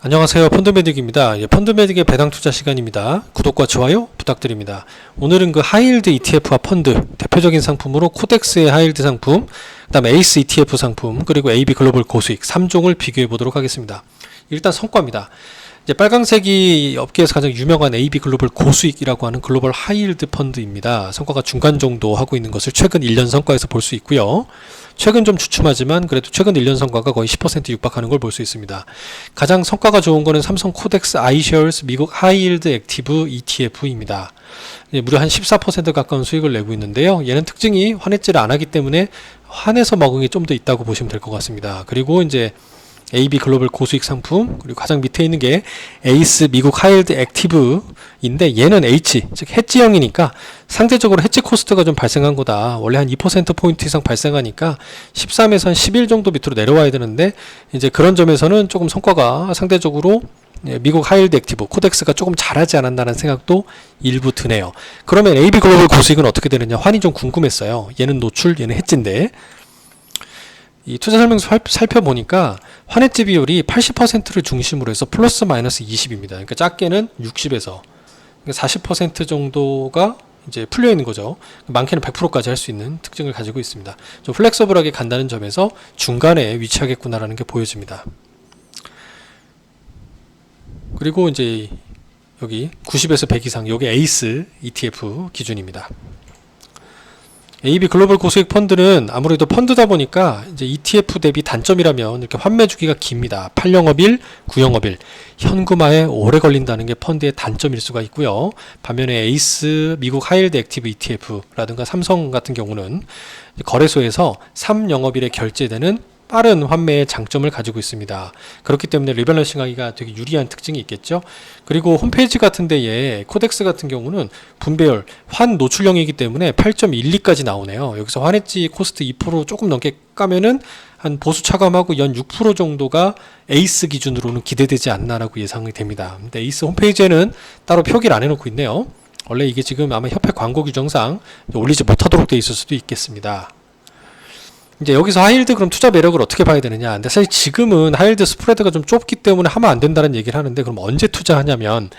안녕하세요. 펀드메딕입니다. 펀드메딕의 배당 투자 시간입니다. 구독과 좋아요 부탁드립니다. 오늘은 그 하이힐드 ETF와 펀드, 대표적인 상품으로 코덱스의 하이힐드 상품, 그 다음에 에이스 ETF 상품, 그리고 AB 글로벌 고수익 3종을 비교해 보도록 하겠습니다. 일단 성과입니다. 이제 빨강색이 업계에서 가장 유명한 AB 글로벌 고수익이라고 하는 글로벌 하이힐드 펀드입니다. 성과가 중간 정도 하고 있는 것을 최근 1년 성과에서 볼 수 있고요. 최근 좀 주춤하지만 그래도 최근 1년 성과가 거의 10% 육박하는 걸 볼 수 있습니다. 가장 성과가 좋은 거는 삼성 코덱스 아이쉐어스 미국 하이힐드 액티브 ETF입니다. 무려 한 14% 가까운 수익을 내고 있는데요. 얘는 특징이 환해지를 안 하기 때문에 환해서 먹은 게 좀 더 있다고 보시면 될 것 같습니다. 그리고 이제 AB 글로벌 고수익 상품, 그리고 가장 밑에 있는 게 에이스 미국 하이힐드 액티브인데 얘는 H, 즉 해지형이니까 상대적으로 해지 코스트가 좀 발생한 거다. 원래 한 2%포인트 이상 발생하니까 13에서 한 11 정도 밑으로 내려와야 되는데 이제 그런 점에서는 조금 성과가 상대적으로 미국 하이힐드 액티브, 코덱스가 조금 잘하지 않았나라는 생각도 일부 드네요. 그러면 AB 글로벌 고수익은 어떻게 되느냐? 환이 좀 궁금했어요. 얘는 노출, 얘는 해지인데 이 투자 설명서 살펴보니까 환해지 비율이 80%를 중심으로 해서 플러스 마이너스 20입니다. 그러니까 작게는 60에서 40% 정도가 이제 풀려 있는 거죠. 많게는 100%까지 할 수 있는 특징을 가지고 있습니다. 좀 플렉서블하게 간다는 점에서 중간에 위치하겠구나라는 게 보여집니다. 그리고 이제 여기 90에서 100 이상, 여기 에이스 ETF 기준입니다. AB 글로벌 고수익 펀드는 아무래도 펀드다 보니까 이제 ETF 대비 단점이라면 이렇게 환매 주기가 깁니다. 8영업일, 9영업일, 현금화에 오래 걸린다는 게 펀드의 단점일 수가 있고요. 반면에 에이스 미국 하이힐드 액티브 ETF라든가 삼성 같은 경우는 거래소에서 3영업일에 결제되는 빠른 환매의 장점을 가지고 있습니다. 그렇기 때문에 리밸런싱하기가 되게 유리한 특징이 있겠죠. 그리고 홈페이지 같은 데에 코덱스 같은 경우는 분배율, 환 노출형이기 때문에 8.12까지 나오네요. 여기서 환해지 코스트 2% 조금 넘게 까면은 한 보수 차감하고 연 6% 정도가 에이스 기준으로는 기대되지 않나라고 예상이 됩니다. 근데 에이스 홈페이지에는 따로 표기를 안 해놓고 있네요. 원래 이게 지금 아마 협회 광고 규정상 올리지 못하도록 되어 있을 수도 있겠습니다. 이제 여기서 하이힐드 그럼 투자 매력을 어떻게 봐야 되느냐. 근데 사실 지금은 하이힐드 스프레드가 좀 좁기 때문에 하면 안 된다는 얘기를 하는데 그럼 언제 투자하냐면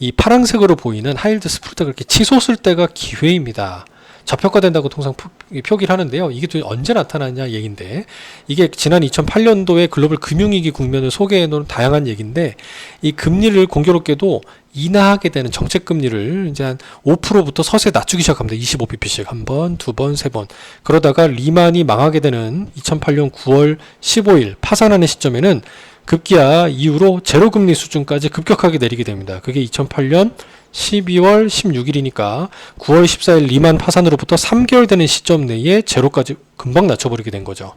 이 파란색으로 보이는 하이힐드 스프레드가 그렇게 치솟을 때가 기회입니다. 저평가된다고 통상 표기를 하는데요. 이게 또 언제 나타나냐 얘기인데 이게 지난 2008년도에 글로벌 금융위기 국면을 소개해 놓은 다양한 얘기인데 이 금리를 공교롭게도 인하하게 되는 정책금리를 이제 한 5%부터 서서히 낮추기 시작합니다. 25bp씩 한 번, 두 번, 세 번. 그러다가 리만이 망하게 되는 2008년 9월 15일 파산하는 시점에는 급기야 이후로 제로금리 수준까지 급격하게 내리게 됩니다. 그게 2008년 12월 16일이니까 9월 14일 리만 파산으로부터 3개월 되는 시점 내에 제로까지 금방 낮춰버리게 된 거죠.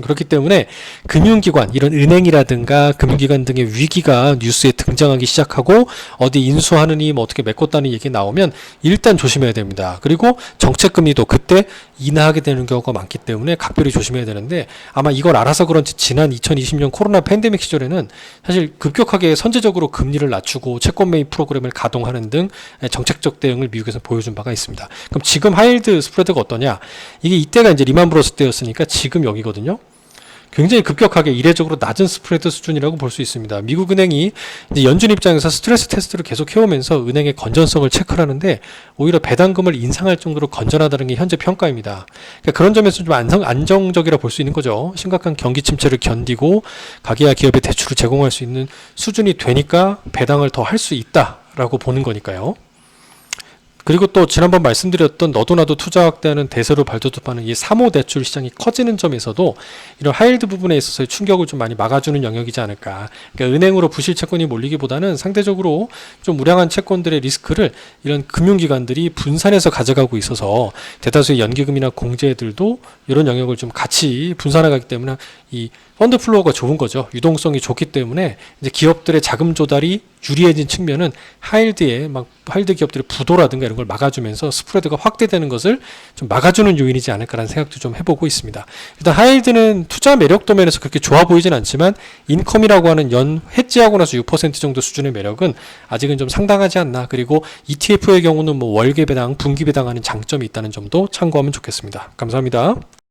그렇기 때문에 금융기관, 이런 은행이라든가 금융기관 등의 위기가 뉴스에 등장하기 시작하고 어디 인수하느니 뭐 어떻게 메꿨다는 얘기 나오면 일단 조심해야 됩니다. 그리고 정책금리도 그때 인하하게 되는 경우가 많기 때문에 각별히 조심해야 되는데 아마 이걸 알아서 그런지 지난 2020년 코로나 팬데믹 시절에는 사실 급격하게 선제적으로 금리를 낮추고 채권 매입 프로그램을 가동하는 등 정책적 대응을 미국에서 보여준 바가 있습니다. 그럼 지금 하이힐드 스프레드가 어떠냐? 이게 이때가 이제 리만 브러스 때였으니까 지금 여기거든요. 굉장히 급격하게 이례적으로 낮은 스프레드 수준이라고 볼 수 있습니다. 미국 은행이 이제 연준 입장에서 스트레스 테스트를 계속 해오면서 은행의 건전성을 체크를 하는데 오히려 배당금을 인상할 정도로 건전하다는 게 현재 평가입니다. 그러니까 그런 점에서 좀 안정적이라 볼 수 있는 거죠. 심각한 경기 침체를 견디고 가계와 기업에 대출을 제공할 수 있는 수준이 되니까 배당을 더 할 수 있다라고 보는 거니까요. 그리고 또 지난번 말씀드렸던 너도나도 투자 확대하는 대세로 발돋움하는 이 3호 대출 시장이 커지는 점에서도 이런 하이힐드 부분에 있어서의 충격을 좀 많이 막아주는 영역이지 않을까. 그러니까 은행으로 부실 채권이 몰리기보다는 상대적으로 좀 우량한 채권들의 리스크를 이런 금융기관들이 분산해서 가져가고 있어서 대다수의 연기금이나 공제들도 이런 영역을 좀 같이 분산해가기 때문에 이 펀드 플로어가 좋은 거죠. 유동성이 좋기 때문에 이제 기업들의 자금 조달이 유리해진 측면은 하이힐드 기업들의 부도라든가 이런 걸 막아주면서 스프레드가 확대되는 것을 좀 막아주는 요인이지 않을까라는 생각도 좀 해보고 있습니다. 일단 하이힐드는 투자 매력 도면에서 그렇게 좋아 보이진 않지만 인컴이라고 하는 연 해지하고 나서 6% 정도 수준의 매력은 아직은 좀 상당하지 않나. 그리고 ETF의 경우는 뭐 월계 배당, 분기 배당하는 장점이 있다는 점도 참고하면 좋겠습니다. 감사합니다.